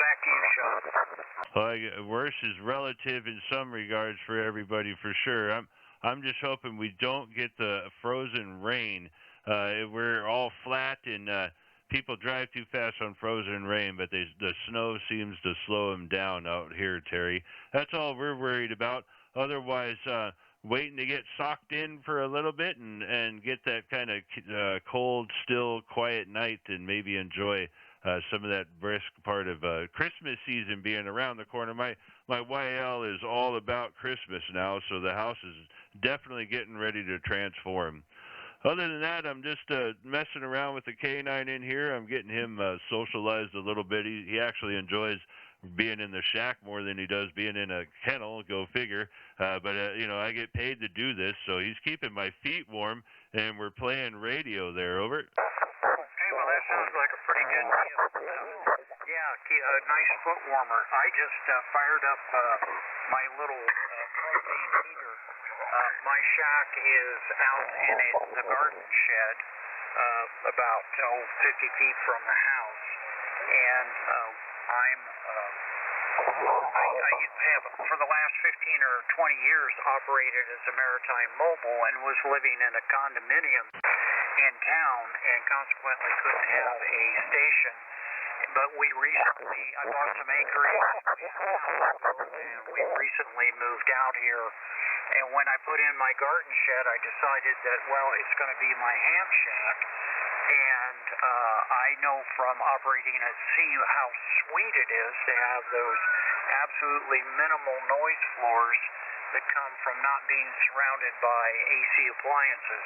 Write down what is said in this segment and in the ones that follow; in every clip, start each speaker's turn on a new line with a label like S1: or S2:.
S1: Back to you, Sean.
S2: Well, worse is relative in some regards for everybody, for sure. I'm just hoping we don't get the frozen rain. We're all flat, and people drive too fast on frozen rain, but the snow seems to slow them down out here, Terry. That's all we're worried about. Otherwise, waiting to get socked in for a little bit and get that kind of cold, still, quiet night, and maybe enjoy some of that brisk part of Christmas season being around the corner. My YL is all about Christmas now, so the house is definitely getting ready to transform. Other than that, I'm just messing around with the canine in here. I'm getting him socialized a little bit. He actually enjoys being in the shack more than he does being in a kennel, go figure. But I get paid to do this, so he's keeping my feet warm, and we're playing radio there. Over.
S1: Okay, well, that sounds like a pretty good deal. Yeah, a nice foot warmer. I just fired up my little propane heater. My shack is out in the garden shed, about 50 feet from the house, and I have, for the last 15 or 20 years, operated as a maritime mobile and was living in a condominium in town and consequently couldn't have a station. But I bought some acreage, and we recently moved out here. And when I put in my garden shed, I decided that, well, it's going to be my ham shack. And I know from operating at sea how sweet it is to have those absolutely minimal noise floors that come from not being surrounded by AC appliances.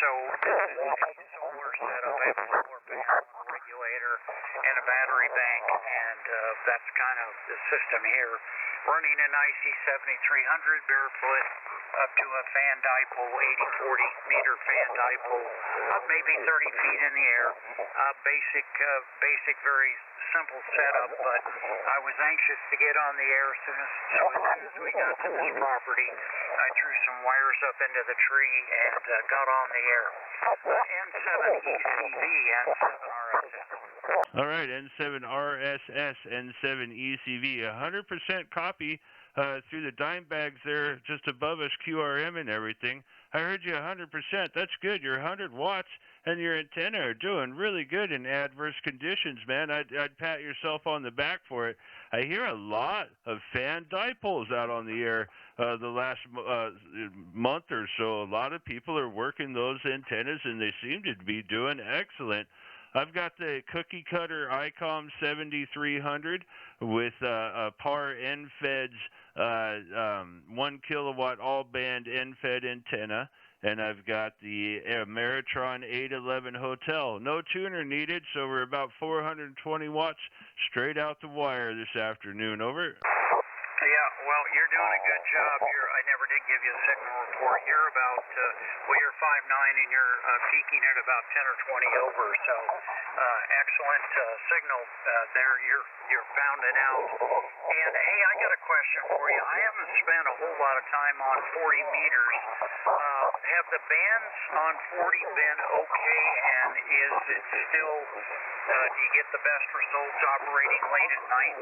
S1: So this is a solar setup. I have a solar panel, a regulator, and a battery bank, and that's kind of the system here. Running an IC7300 barefoot up to a fan dipole, 80-40 meter fan dipole, maybe 30 feet in the air. Basic, very simple setup, but I was anxious to get on the air as soon as we got to this property. I threw some wires up into the tree and got on the air. N7ECV, N7RSS.
S2: All right, N7RSS, N7ECV, 100% copy through the dime bags there just above us, QRM and everything. I heard you 100%. That's good. You're 100 watts, and your antenna are doing really good in adverse conditions, man. I'd pat yourself on the back for it. I hear a lot of fan dipoles out on the air the last month or so. A lot of people are working those antennas, and they seem to be doing excellent. I've got the cookie cutter ICOM 7300 with a PAR NFED's 1 kilowatt all band NFED antenna, and I've got the Meritron 811 Hotel. No tuner needed, so we're about 420 watts straight out the wire this afternoon. Over.
S1: Yeah, well, you're doing a good job here. I never did give you a signal report. You're about, you're 5'9", and you're peaking at about 10 or 20 over. So, excellent signal there. You're pounding out. And hey, I got a question for you. I haven't spent a whole lot of time on 40 meters. Have the bands on 40 been okay? And is it still? Do you get the best results operating late at night?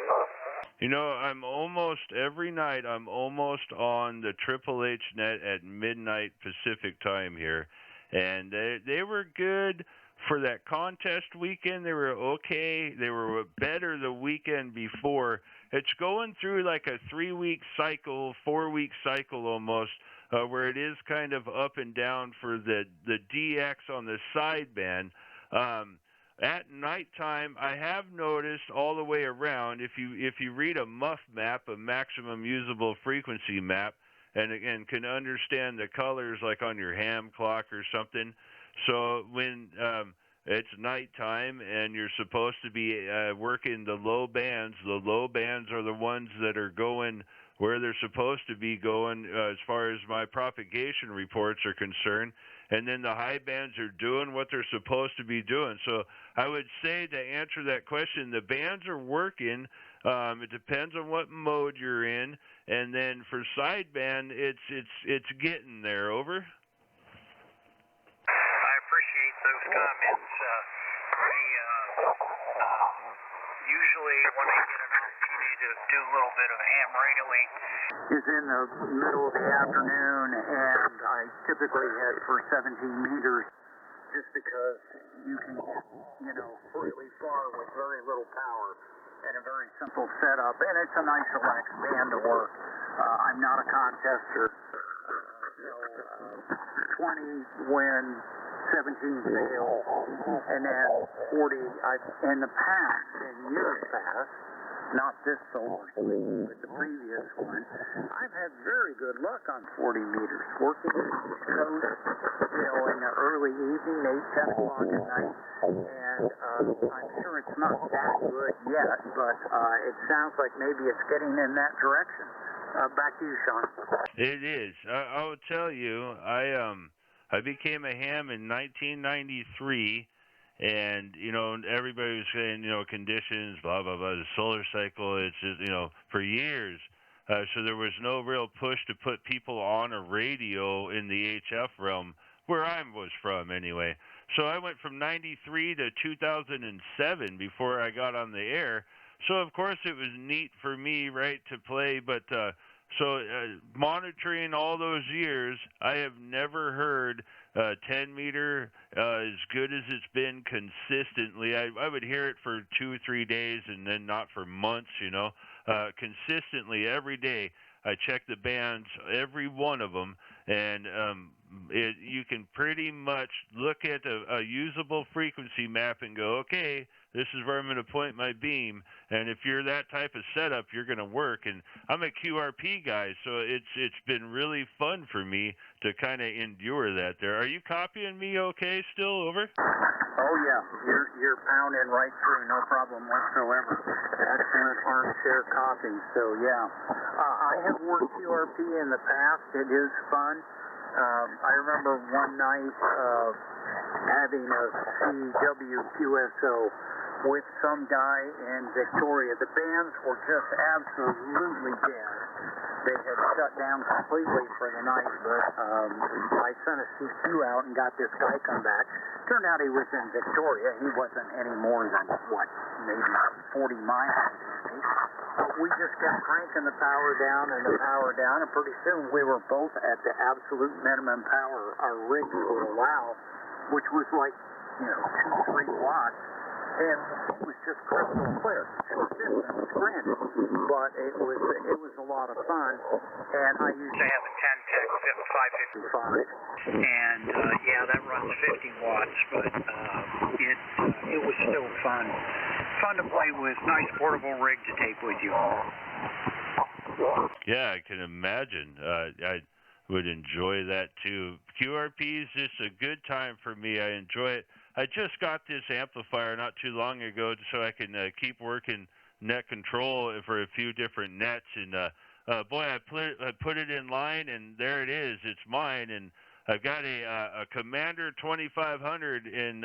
S2: You know, every night I'm almost on the Triple H net at midnight Pacific time here, and they were good for that contest weekend. They were okay. They were better the weekend before. It's going through like a 3-week cycle, 4-week cycle almost, where it is kind of up and down for the DX on the sideband. At nighttime, I have noticed all the way around, if you read a MUF map, a maximum usable frequency map, and can understand the colors like on your ham clock or something. So when it's nighttime and you're supposed to be working the low bands are the ones that are going where they're supposed to be going as far as my propagation reports are concerned. And then the high bands are doing what they're supposed to be doing. So I would say, to answer that question, the bands are working. It depends on what mode you're in. And then for sideband, it's getting there. Over.
S1: I appreciate those comments. usually when I get an opportunity to do a little bit of ham radioing is in the middle of the afternoon, and I typically head for 17 meters just because you can get, really far with very little power and a very simple setup, and it's a nice relaxed band to work. I'm not a contester, so 20 win, 17 fail, and then 40. In the past, in years past, not this solar sleep, but the previous one, I've had very good luck on 40 meters, working the East Coast, in the early evening, 8, 10 o'clock at night, and I'm sure it's not that good yet, but it sounds like maybe it's getting in that direction. Back to you, Sean.
S2: It is. I will tell you, I became a ham in 1993, and everybody was saying conditions, blah blah blah, the solar cycle. It's just for years. So there was no real push to put people on a radio in the HF realm where I was from anyway. So I went from 93 to 2007 before I got on the air. So of course it was neat for me, right, to play, but monitoring all those years, I have never heard 10 meter as good as it's been consistently. I would hear it for 2 or 3 days and then not for months, consistently every day. I check the bands, every one of them, and you can pretty much look at a usable frequency map and go, okay, this is where I'm going to point my beam. And if you're that type of setup, you're going to work. And I'm a QRP guy, so it's been really fun for me to kind of endure that there. Are you copying me okay still, over?
S1: Oh, yeah. You're pounding right through, no problem whatsoever. Excellent armchair copy. So, yeah. I have worked QRP in the past. It is fun. I remember one night having a CWQSO with some guy in Victoria. The bands were just absolutely dead. They had shut down completely for the night, but I sent a CQ out and got this guy come back. Turned out he was in Victoria. He wasn't any more than, maybe 40 miles from me. But we just kept cranking the power down, and pretty soon we were both at the absolute minimum power our rigs would allow, which was like, 2-3 watts. And it was just crystal clear. Short distance, granted, but it was a lot of fun. And I used to have a 10-tech 555, and that runs 50 watts, but it was still fun. Fun to play with. Nice portable rig to take with you.
S2: Yeah, I can imagine. I would enjoy that too. QRP is just a good time for me. I enjoy it. I just got this amplifier not too long ago so I can keep working net control for a few different nets. And boy, I put it in line, and there it is. It's mine, and I've got a Commander 2500 in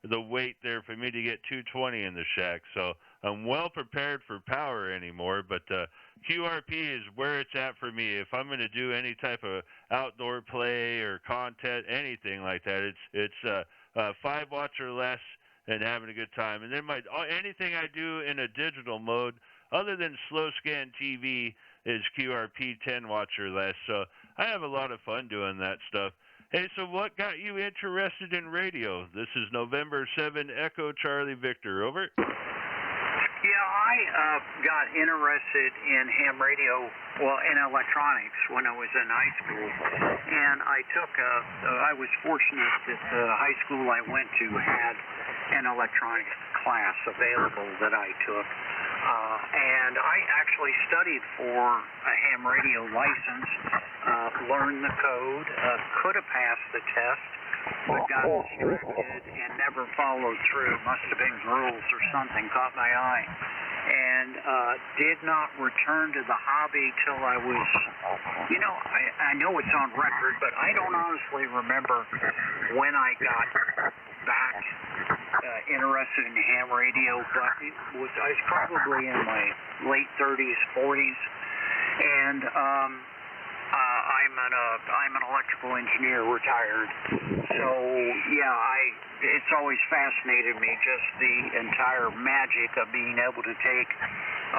S2: the weight there for me to get 220 in the shack. So I'm well prepared for power anymore, but QRP is where it's at for me. If I'm going to do any type of outdoor play or content, anything like that, it's 5 watts or less and having a good time. And then anything I do in a digital mode, other than slow scan TV, is QRP 10 watts or less. So I have a lot of fun doing that stuff. Hey, so what got you interested in radio? This is November 7 Echo Charlie Victor. Over.
S1: Yeah, I got interested in ham radio, in electronics when I was in high school. And I was fortunate that the high school I went to had an electronics class available that I took. And I actually studied for a ham radio license, learned the code, could have passed the test, but got distracted and never followed through. Must have been rules or something caught my eye. And did not return to the hobby till I was, I know it's on record, but I don't honestly remember when I got back interested in ham radio, but I was probably in my late 30s, 40s, and I I'm an electrical engineer, retired. So yeah, it's always fascinated me just the entire magic of being able to take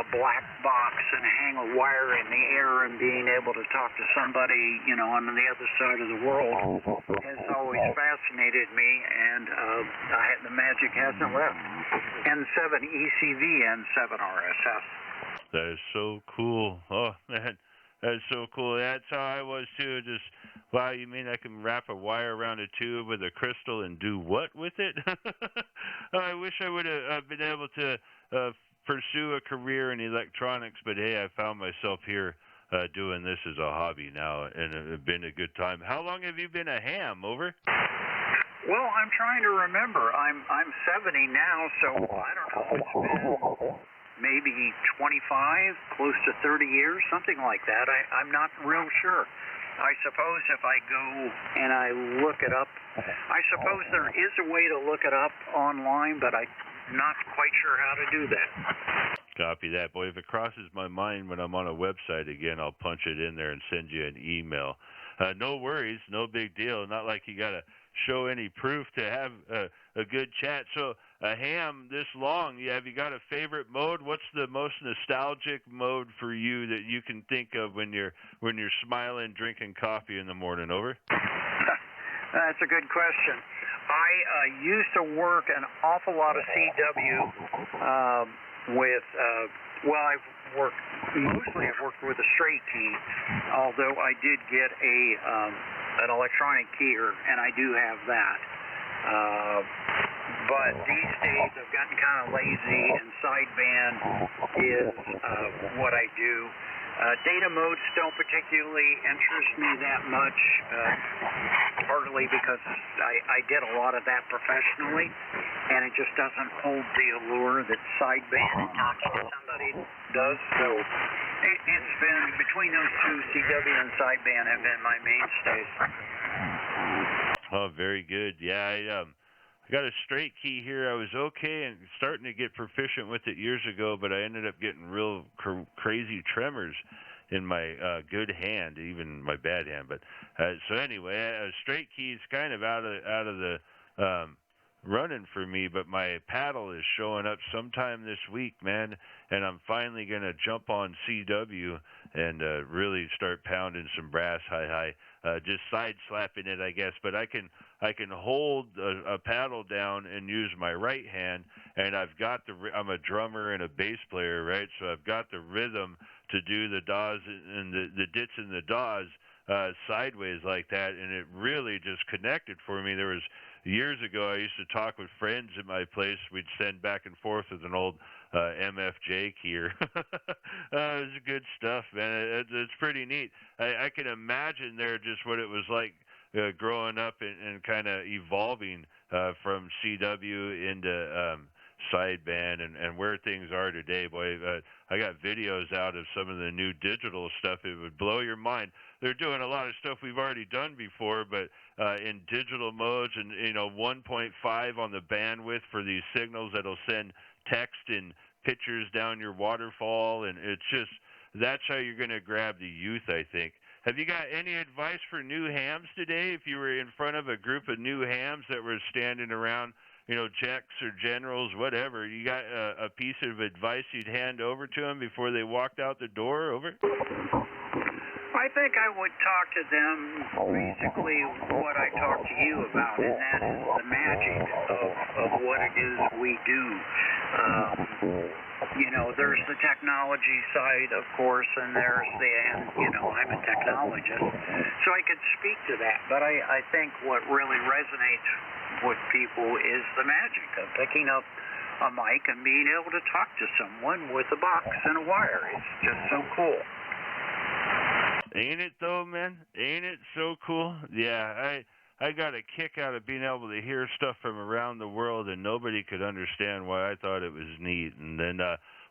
S1: a black box and hang a wire in the air and being able to talk to somebody, on the other side of the world has always fascinated me, and the magic hasn't left. N7ECV, N7RSS.
S2: That is so cool. Oh, man. That's so cool. That's how I was, too. Just, wow, you mean I can wrap a wire around a tube with a crystal and do what with it? I wish I would have been able to pursue a career in electronics, but hey, I found myself here doing this as a hobby now, and it's been a good time. How long have you been a ham? Over?
S1: Well, I'm trying to remember. I'm 70 now, so I don't know. It's been maybe 25, close to 30 years, something like that. I'm not real sure. I suppose if I go and I look it up, I suppose there is a way to look it up online, but I'm not quite sure how to do that.
S2: Copy that, boy. If it crosses my mind when I'm on a website again, I'll punch it in there and send you an email. No worries, no big deal. Not like you got to show any proof to have a good chat. So a ham this long, have you got a favorite mode? What's the most nostalgic mode for you that you can think of when you're smiling, drinking coffee in the morning? Over?
S1: That's a good question. I used to work an awful lot of CW with I've worked with a straight key, although I did get an electronic keyer, and I do have that. But these days I've gotten kind of lazy, and sideband is what I do. Data modes don't particularly interest me that much, partly because I did a lot of that professionally, and it just doesn't hold the allure that sideband and talking to somebody does. So it's been between those two, CW and sideband have been my mainstays.
S2: Oh, very good. Yeah, I got a straight key here. I was okay and starting to get proficient with it years ago, but I ended up getting real crazy tremors in my good hand, even my bad hand. But so anyway, a straight key is kind of out of the running for me, but my paddle is showing up sometime this week, man, and I'm finally going to jump on CW and really start pounding some brass high, just side slapping it, I guess. But I can hold a paddle down and use my right hand, and I'm a drummer and a bass player, right? So I've got the rhythm to do the daws and the dits and the daws sideways like that, and it really just connected for me. There was years ago, I used to talk with friends at my place. We'd send back and forth with an old MFJ keyer. It was good stuff, man. It's pretty neat. I can imagine there just what it was like growing up and kind of evolving from CW into sideband and where things are today. Boy, I got videos out of some of the new digital stuff. It would blow your mind. They're doing a lot of stuff we've already done before, but in digital modes, and 1.5 on the bandwidth for these signals that'll send text and pictures down your waterfall, and it's just, that's how you're going to grab the youth, I think. Have you got any advice for new hams today? If you were in front of a group of new hams that were standing around, jecks or generals, whatever, you got a piece of advice you'd hand over to them before they walked out the door? Over?
S1: I think I would talk to them basically what I talked to you about, and that is the magic of what it is we do. There's the technology side, of course, and there's I'm a technologist, so I could speak to that. But I think what really resonates with people is the magic of picking up a mic and being able to talk to someone with a box and a wire. It's just so cool.
S2: Ain't it though, man? Ain't it so cool? Yeah, I got a kick out of being able to hear stuff from around the world, and nobody could understand why I thought it was neat. And then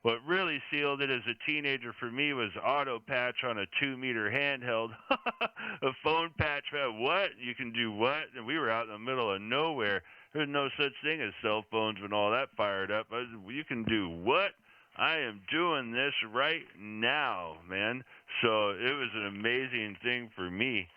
S2: what really sealed it as a teenager for me was auto patch on a 2-meter handheld. A phone patch, what? You can do what? And we were out in the middle of nowhere. There's no such thing as cell phones when all that fired up. You can do what? I am doing this right now, man. So it was an amazing thing for me.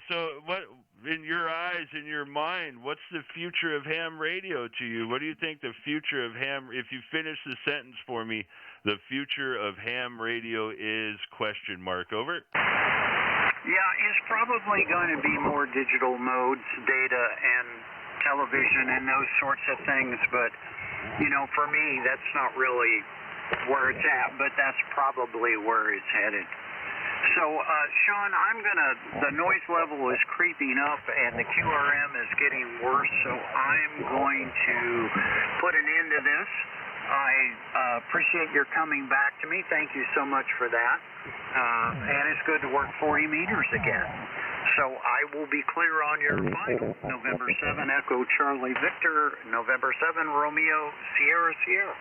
S2: So what, in your eyes, in your mind, what's the future of ham radio to you? What do you think the future of ham, if you finish the sentence for me, the future of ham radio is ? Over.
S1: Yeah, it's probably going to be more digital modes, data, and television and those sorts of things. But, for me, that's not really where it's at, but that's probably where it's headed. So, Sean, the noise level is creeping up and the QRM is getting worse, so I'm going to put an end to this. I appreciate your coming back to me. Thank you so much for that. And it's good to work 40 meters again. So I will be clear on your final. November 7, Echo Charlie Victor. November 7, Romeo Sierra Sierra.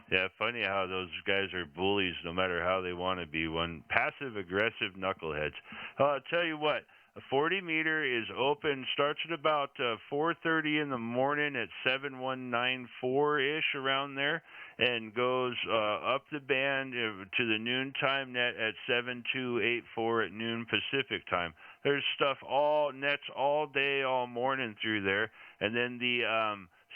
S2: Yeah, funny how those guys are bullies no matter how they want to be. One passive-aggressive knuckleheads. I'll tell you what. A 40 meter is open, starts at about 4:30 in the morning at 7194-ish around there, and goes up the band to the noontime net at 7284 at noon Pacific time. There's stuff nets all day, all morning through there, and then the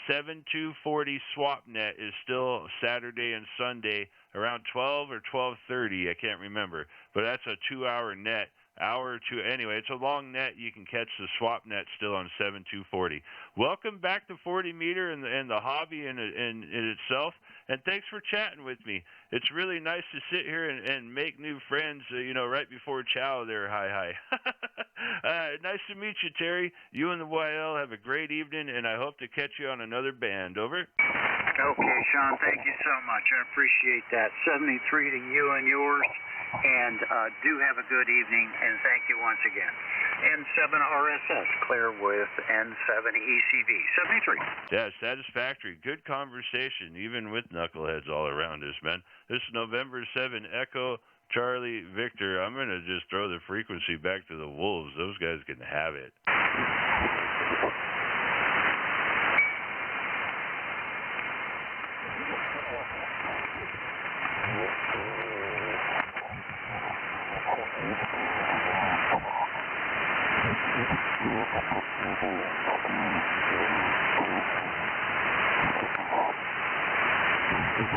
S2: 7240 swap net is still Saturday and Sunday around 12 or 12:30. I can't remember, but that's a 2-hour net. Hour or two. Anyway, it's a long net. You can catch the swap net still on 7240. Welcome back to 40 meter and the hobby in itself. And thanks for chatting with me. It's really nice to sit here and make new friends, right before chow there. Hi. Nice to meet you, Terry. You and the YL have a great evening, and I hope to catch you on another band. Over.
S1: Okay, Sean, thank you so much. I appreciate that. 73 to you and yours. And do have a good evening, and thank you once again. N7RSS, clear with N7ECV. 73.
S2: Yeah, satisfactory. Good conversation, even with knuckleheads all around us, man. This is November 7, Echo Charlie Victor. I'm going to just throw the frequency back to the wolves. Those guys can have it.